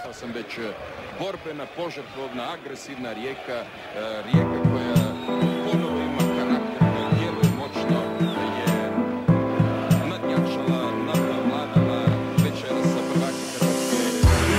rekao sam već, borbena, požrtvovna, agresivna rijeka, rijeka koja ponovo ima karakter, koja djeluje moćno, je nadjačala, nadvladala večera sa prvaki Hrvatske.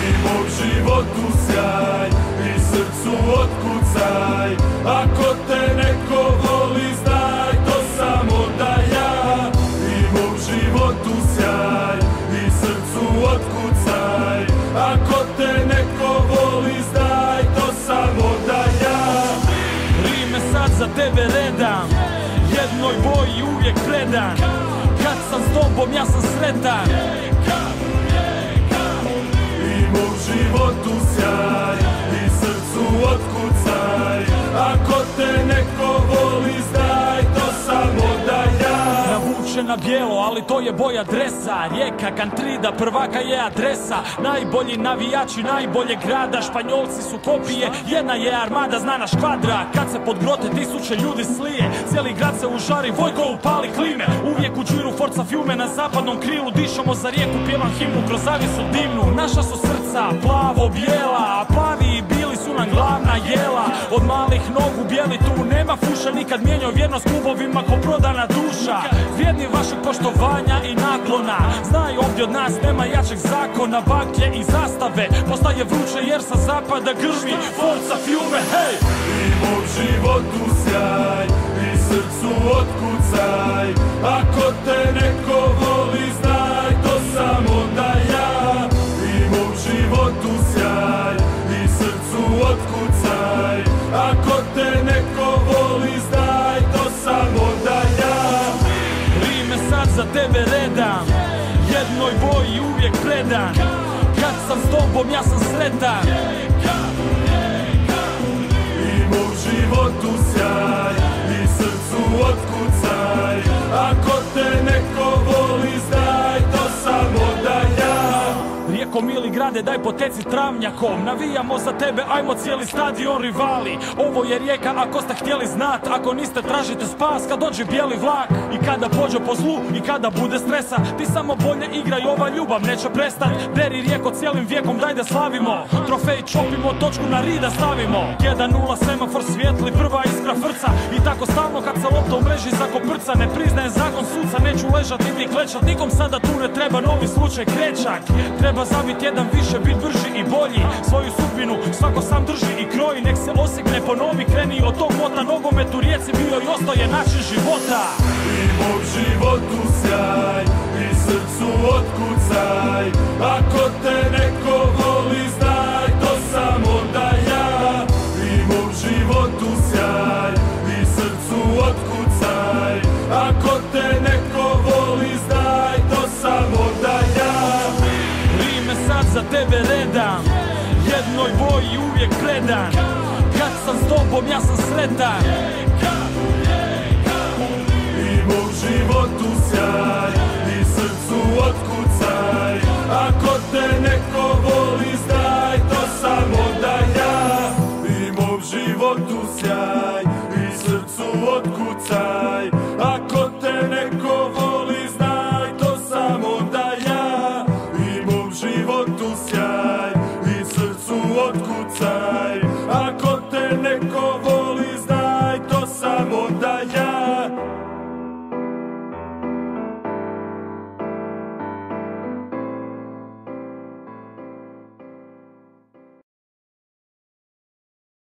I mog životu sjaj, i srcu otkucaj, ako te neko voli znaj to samo da ja. I mog životu sjaj, i srcu otkucaj, ako te neko voli znaj to samo da ja. Rime sad za tebe redam, jednoj boji uvijek predan. Kad sam s tobom ja sam sretan. I mog životu sjaj, i srcu otkucaj, ako te neko voli znaj to samo da ja. Navučena bijelo, ali to je boja dresa. Rijeka, Kantrida, prvaka je adresa. Najbolji navijači najboljeg grada. Španjolci su kopije, jedna je armada, znana škvadra. Kad se pod grote tisuće ljudi slije, cijeli grad se užari, Vojko upali klime. Uvijek u džiru forca fiume, na zapadnom krilu dišemo za rijeku, pjevam himnu kroz zavjesu dimnu. Naša su srca plavo-bijela, a plavi i bili su nam glavna jela. Od malih nogu bijeli tu nema fuša, nikad mijenjao vjernost klubovima ko prodana duša. Vrijedni vašeg poštovanja i naklona, znaju ovdje od nas nema jačeg zakona. Baklje i zastave postaje vruće jer sa zapada grmi forca fiume, hej! I mog životu sjaj, i srcu otkucaj, ako te neko voli znaj to samo da ja. I mog životu sjaj, i srcu otkucaj, ako te neko voli znaj to samo da ja. Rime sad za tebe redam, jednoj boji uvijek predan. Kad sam s tobom ja sam sretan. I mog životu sjaj, i srcu otkucaj, ako te neko voli znaj to samo da ja. Rijeko mili grade daj poteci travnjakom, navijamo za tebe ajmo cijeli stadion rivali. Ovo je Rijeka ako ste htjeli znat, ako niste tražite spas kad dođe bijeli vlak. I kada pođe po zlu i kada bude stresa, ti samo bolje igraj, ova ljubav neće prestat. Beri Rijeko cijelim vijekom daj da slavimo, trofej čopimo, točku na rida stavimo. 1-0 semafor svijetli, prva iskra frca, i tako stalno kad se lopta u mreži zakoprca. Ne priznaje zakon suca, neću ležat niti klečat, nikom sada tu ne treba novi slučaj krećak. Treba zabit jedan više, bit brži i bolji, svoju sudbinu svako sam drži i kroji. Nek se osjegne, ponovi, kreni od tog mota, nogomet u Rijeci bio i ostaje način života. I mog životu sjaj, i srcu otkucaj, ako te neko voli znaj to samo da ja. I mog životu sjaj, i srcu otkucaj, ako te neko voli znaj to samo da ja. Rime sad za tebe redam, jednoj boji uvijek predan. Kad sam s tobom ja sam sretan.